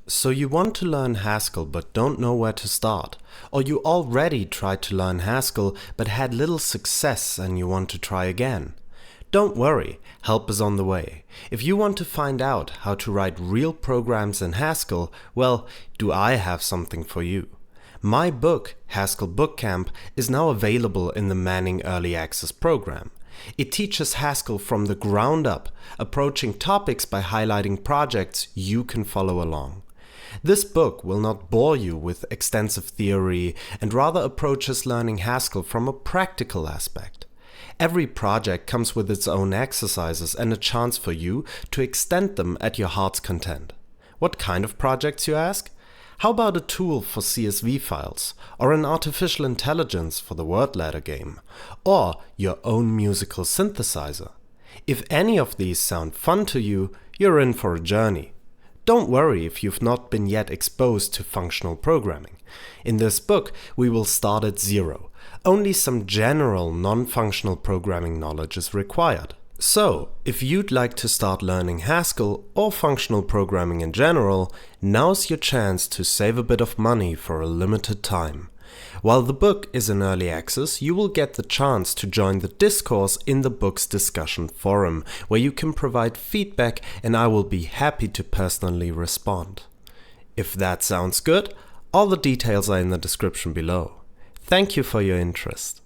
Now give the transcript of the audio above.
So you want to learn Haskell but don't know where to start? Or you already tried to learn Haskell but had little success and you want to try again? Don't worry, help is on the way. If you want to find out how to write real programs in Haskell, well, do I have something for you. My book, Haskell Bookcamp, is now available in the Manning Early Access program. It teaches Haskell from the ground up, approaching topics by highlighting projects you can follow along. This book will not bore you with extensive theory and rather approaches learning Haskell from a practical aspect. Every project comes with its own exercises and a chance for you to extend them at your heart's content. What kind of projects, you ask? How about a tool for CSV files, or an artificial intelligence for the word ladder game, or your own musical synthesizer? If any of these sound fun to you, you're in for a journey. Don't worry if you've not been yet exposed to functional programming. In this book, we will start at zero. Only some general non-functional programming knowledge is required. So, if you'd like to start learning Haskell or functional programming in general, now's your chance to save a bit of money for a limited time. While the book is in early access, you will get the chance to join the discourse in the book's discussion forum, where you can provide feedback and I will be happy to personally respond. If that sounds good, all the details are in the description below. Thank you for your interest.